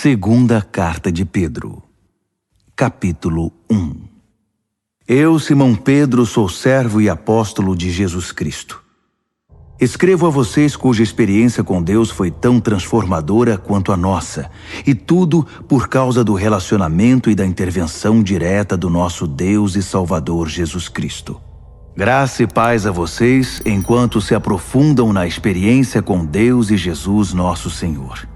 Segunda Carta de Pedro, capítulo 1. Eu, Simão Pedro, sou servo e apóstolo de Jesus Cristo. Escrevo a vocês cuja experiência com Deus foi tão transformadora quanto a nossa, e tudo por causa do relacionamento e da intervenção direta do nosso Deus e Salvador Jesus Cristo. Graça e paz a vocês enquanto se aprofundam na experiência com Deus e Jesus nosso Senhor.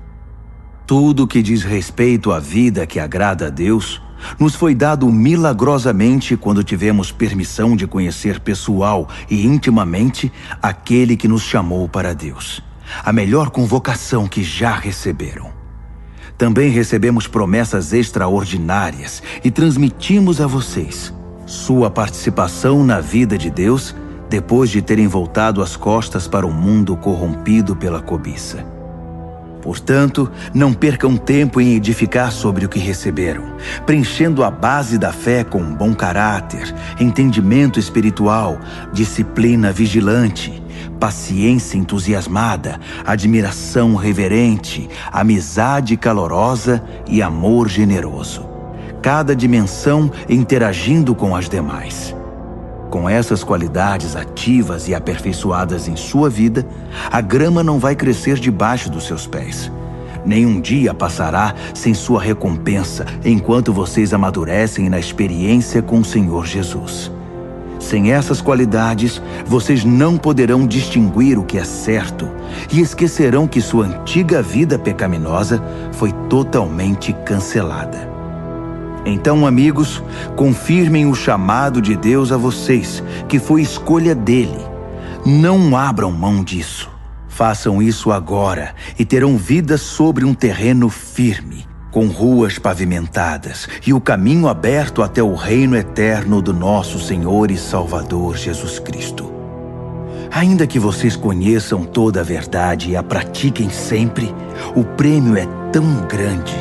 Tudo que diz respeito à vida que agrada a Deus nos foi dado milagrosamente quando tivemos permissão de conhecer pessoal e intimamente aquele que nos chamou para Deus, a melhor convocação que já receberam. Também recebemos promessas extraordinárias e transmitimos a vocês sua participação na vida de Deus depois de terem voltado as costas para o mundo corrompido pela cobiça. Portanto, não percam tempo em edificar sobre o que receberam, preenchendo a base da fé com bom caráter, entendimento espiritual, disciplina vigilante, paciência entusiasmada, admiração reverente, amizade calorosa e amor generoso. Cada dimensão interagindo com as demais. Com essas qualidades ativas e aperfeiçoadas em sua vida, a grama não vai crescer debaixo dos seus pés. Nenhum dia passará sem sua recompensa enquanto vocês amadurecem na experiência com o Senhor Jesus. Sem essas qualidades, vocês não poderão distinguir o que é certo e esquecerão que sua antiga vida pecaminosa foi totalmente cancelada. Então, amigos, confirmem o chamado de Deus a vocês, que foi escolha dele. Não abram mão disso. Façam isso agora e terão vida sobre um terreno firme, com ruas pavimentadas e o caminho aberto até o reino eterno do nosso Senhor e Salvador Jesus Cristo. Ainda que vocês conheçam toda a verdade e a pratiquem sempre, o prêmio é tão grande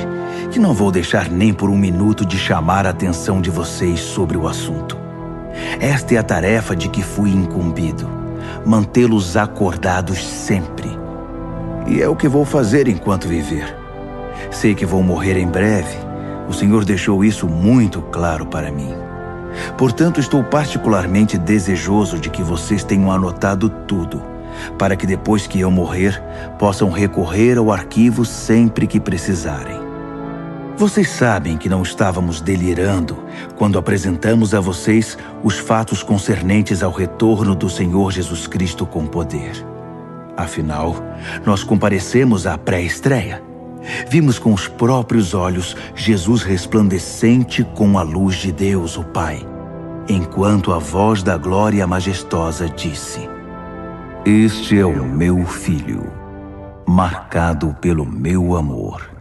que não vou deixar nem por um minuto de chamar a atenção de vocês sobre o assunto. Esta é a tarefa de que fui incumbido, mantê-los acordados sempre. E é o que vou fazer enquanto viver. Sei que vou morrer em breve, o Senhor deixou isso muito claro para mim. Portanto, estou particularmente desejoso de que vocês tenham anotado tudo, para que depois que eu morrer, possam recorrer ao arquivo sempre que precisarem. Vocês sabem que não estávamos delirando quando apresentamos a vocês os fatos concernentes ao retorno do Senhor Jesus Cristo com poder. Afinal, nós comparecemos à pré-estreia. Vimos com os próprios olhos Jesus resplandecente com a luz de Deus, o Pai, enquanto a voz da glória majestosa disse: "Este é o meu Filho, marcado pelo meu amor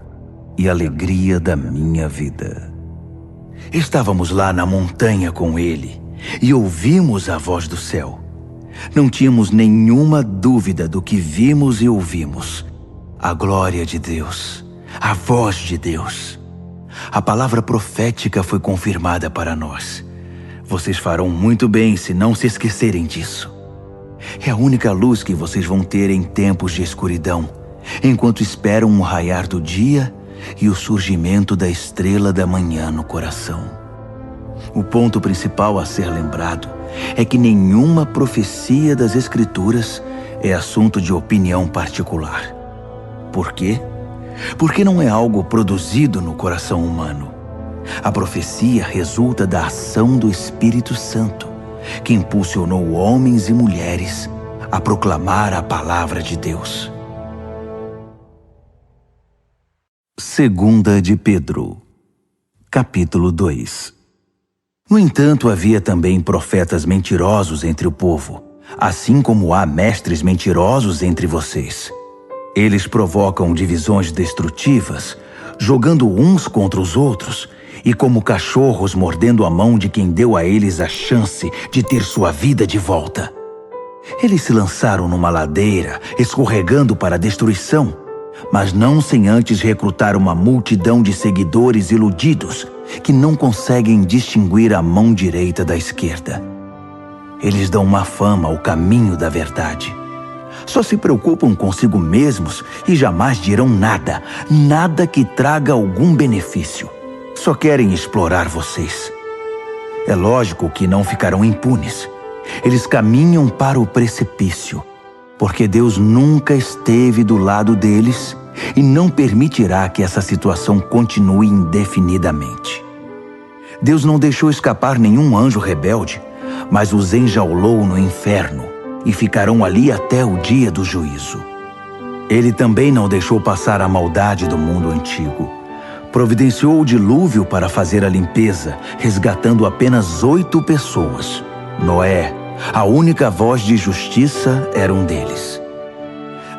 e alegria da minha vida." Estávamos lá na montanha com ele e ouvimos a voz do céu. Não tínhamos nenhuma dúvida do que vimos e ouvimos. A glória de Deus, a voz de Deus. A palavra profética foi confirmada para nós. Vocês farão muito bem se não se esquecerem disso. É a única luz que vocês vão ter em tempos de escuridão, enquanto esperam o raiar do dia e o surgimento da estrela da manhã no coração. O ponto principal a ser lembrado é que nenhuma profecia das Escrituras é assunto de opinião particular. Por quê? Porque não é algo produzido no coração humano. A profecia resulta da ação do Espírito Santo, que impulsionou homens e mulheres a proclamar a palavra de Deus. Segunda de Pedro, capítulo 2. No entanto, havia também profetas mentirosos entre o povo, assim como há mestres mentirosos entre vocês. Eles provocam divisões destrutivas, jogando uns contra os outros, e como cachorros mordendo a mão de quem deu a eles a chance de ter sua vida de volta. Eles se lançaram numa ladeira, escorregando para a destruição, mas não sem antes recrutar uma multidão de seguidores iludidos que não conseguem distinguir a mão direita da esquerda. Eles dão má fama ao caminho da verdade. Só se preocupam consigo mesmos e jamais dirão nada, nada que traga algum benefício. Só querem explorar vocês. É lógico que não ficarão impunes. Eles caminham para o precipício, porque Deus nunca esteve do lado deles e não permitirá que essa situação continue indefinidamente. Deus não deixou escapar nenhum anjo rebelde, mas os enjaulou no inferno e ficarão ali até o dia do juízo. Ele também não deixou passar a maldade do mundo antigo. Providenciou o dilúvio para fazer a limpeza, resgatando apenas 8 pessoas. Noé, a única voz de justiça, era um deles.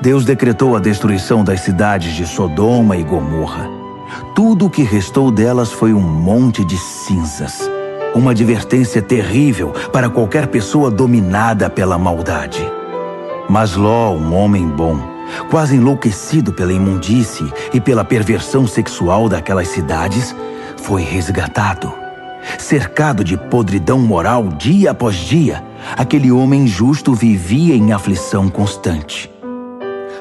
Deus decretou a destruição das cidades de Sodoma e Gomorra. Tudo o que restou delas foi um monte de cinzas. Uma advertência terrível para qualquer pessoa dominada pela maldade. Mas Ló, um homem bom, quase enlouquecido pela imundície e pela perversão sexual daquelas cidades, foi resgatado. Cercado de podridão moral dia após dia, aquele homem justo vivia em aflição constante.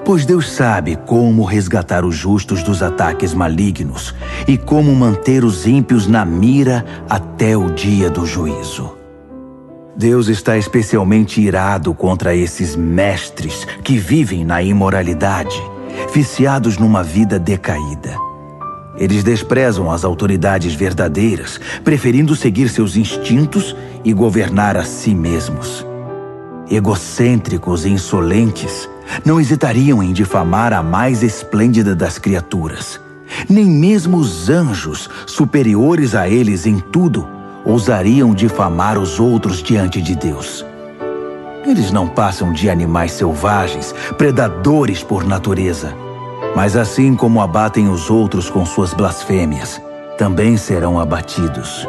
Pois Deus sabe como resgatar os justos dos ataques malignos e como manter os ímpios na mira até o dia do juízo. Deus está especialmente irado contra esses mestres que vivem na imoralidade, viciados numa vida decaída. Eles desprezam as autoridades verdadeiras, preferindo seguir seus instintos e governar a si mesmos. Egocêntricos e insolentes, não hesitariam em difamar a mais esplêndida das criaturas. Nem mesmo os anjos, superiores a eles em tudo, ousariam difamar os outros diante de Deus. Eles não passam de animais selvagens, predadores por natureza. Mas assim como abatem os outros com suas blasfêmias, também serão abatidos.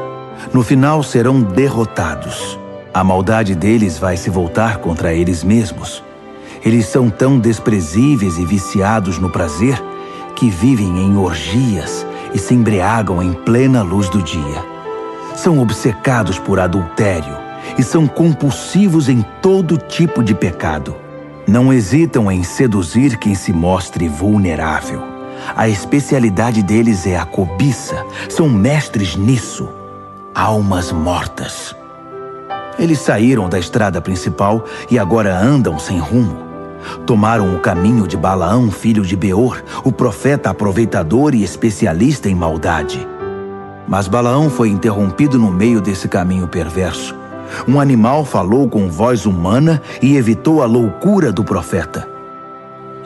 No final serão derrotados. A maldade deles vai se voltar contra eles mesmos. Eles são tão desprezíveis e viciados no prazer que vivem em orgias e se embriagam em plena luz do dia. São obcecados por adultério e são compulsivos em todo tipo de pecado. Não hesitam em seduzir quem se mostre vulnerável. A especialidade deles é a cobiça. São mestres nisso. Almas mortas. Eles saíram da estrada principal e agora andam sem rumo. Tomaram o caminho de Balaão, filho de Beor, o profeta aproveitador e especialista em maldade. Mas Balaão foi interrompido no meio desse caminho perverso. Um animal falou com voz humana e evitou a loucura do profeta.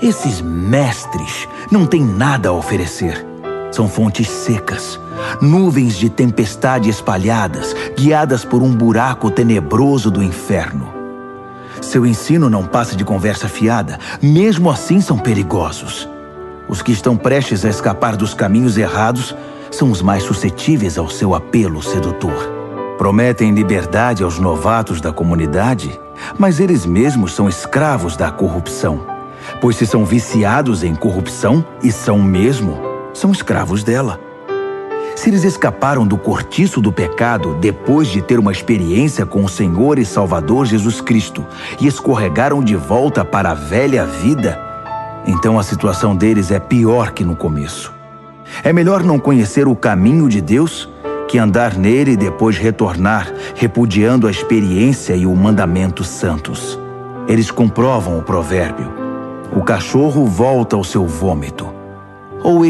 Esses mestres não têm nada a oferecer. São fontes secas, nuvens de tempestade espalhadas, guiadas por um buraco tenebroso do inferno. Seu ensino não passa de conversa fiada, mesmo assim são perigosos. Os que estão prestes a escapar dos caminhos errados são os mais suscetíveis ao seu apelo sedutor. Prometem liberdade aos novatos da comunidade, mas eles mesmos são escravos da corrupção. Pois se são viciados em corrupção, e são mesmo, são escravos dela. Se eles escaparam do cortiço do pecado depois de ter uma experiência com o Senhor e Salvador Jesus Cristo e escorregaram de volta para a velha vida, então a situação deles é pior que no começo. É melhor não conhecer o caminho de Deus que andar nele e depois retornar, repudiando a experiência e o mandamento santos. Eles comprovam o provérbio: o cachorro volta ao seu vômito. Ou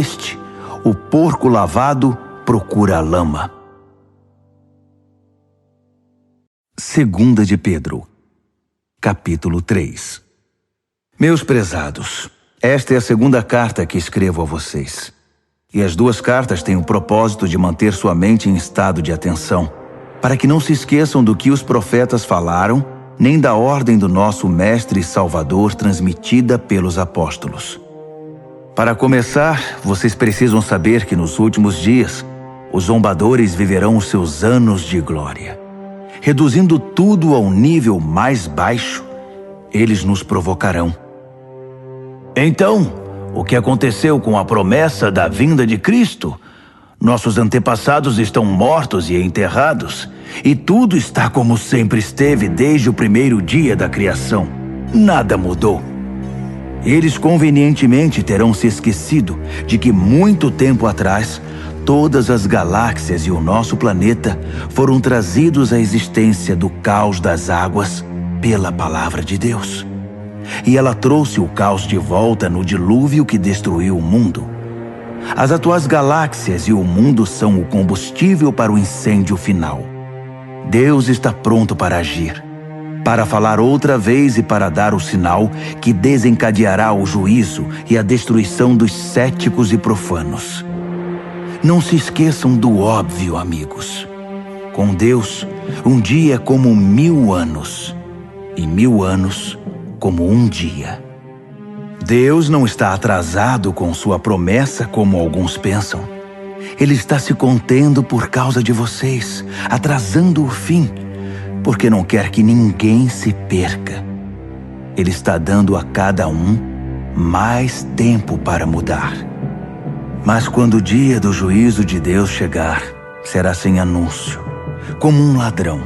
o porco lavado procura a lama. 2 de Pedro, capítulo 3. Meus prezados, esta é a segunda carta que escrevo a vocês. E as duas cartas têm o propósito de manter sua mente em estado de atenção, para que não se esqueçam do que os profetas falaram, nem da ordem do nosso Mestre e Salvador transmitida pelos apóstolos. Para começar, vocês precisam saber que nos últimos dias, os zombadores viverão os seus anos de glória. Reduzindo tudo ao nível mais baixo, eles nos provocarão. Então, o que aconteceu com a promessa da vinda de Cristo? Nossos antepassados estão mortos e enterrados, e tudo está como sempre esteve desde o primeiro dia da criação. Nada mudou. Eles convenientemente terão se esquecido de que muito tempo atrás, todas as galáxias e o nosso planeta foram trazidos à existência do caos das águas pela palavra de Deus. E ela trouxe o caos de volta no dilúvio que destruiu o mundo. As atuais galáxias e o mundo são o combustível para o incêndio final. Deus está pronto para agir, para falar outra vez e para dar o sinal que desencadeará o juízo e a destruição dos céticos e profanos. Não se esqueçam do óbvio, amigos. Com Deus, um dia é como 1000 anos, e 1000 anos como um dia. Deus não está atrasado com sua promessa como alguns pensam. Ele está se contendo por causa de vocês, atrasando o fim, porque não quer que ninguém se perca. Ele está dando a cada um mais tempo para mudar. Mas quando o dia do juízo de Deus chegar, será sem anúncio, como um ladrão.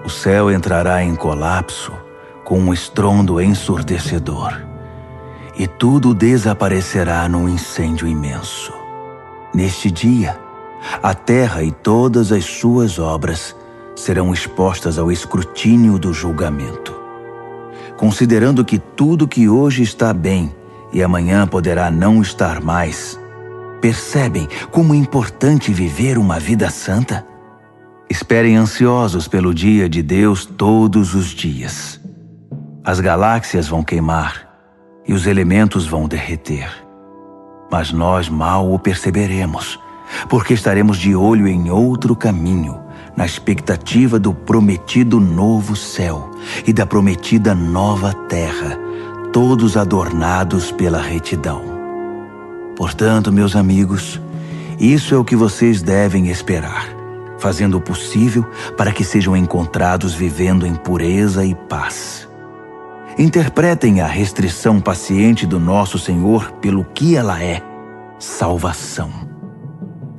O céu entrará em colapso com um estrondo ensurdecedor, e tudo desaparecerá num incêndio imenso. Neste dia, a terra e todas as suas obras serão expostas ao escrutínio do julgamento. Considerando que tudo que hoje está bem e amanhã poderá não estar mais, percebem como é importante viver uma vida santa? Esperem ansiosos pelo dia de Deus todos os dias. As galáxias vão queimar e os elementos vão derreter. Mas nós mal o perceberemos, porque estaremos de olho em outro caminho, na expectativa do prometido novo céu e da prometida nova terra, todos adornados pela retidão. Portanto, meus amigos, isso é o que vocês devem esperar, fazendo o possível para que sejam encontrados vivendo em pureza e paz. Interpretem a restrição paciente do nosso Senhor pelo que ela é: salvação.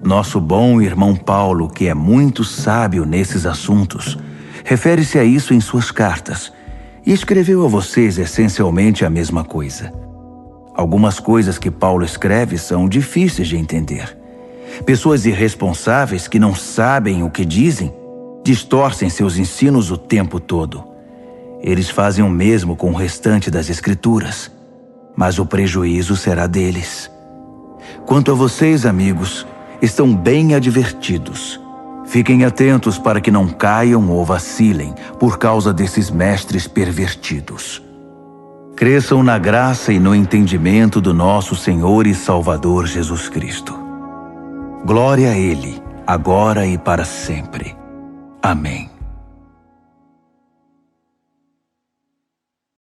Nosso bom irmão Paulo, que é muito sábio nesses assuntos, refere-se a isso em suas cartas e escreveu a vocês essencialmente a mesma coisa. Algumas coisas que Paulo escreve são difíceis de entender. Pessoas irresponsáveis que não sabem o que dizem distorcem seus ensinos o tempo todo. Eles fazem o mesmo com o restante das Escrituras, mas o prejuízo será deles. Quanto a vocês, amigos, estão bem advertidos. Fiquem atentos para que não caiam ou vacilem por causa desses mestres pervertidos. Cresçam na graça e no entendimento do nosso Senhor e Salvador Jesus Cristo. Glória a Ele, agora e para sempre. Amém.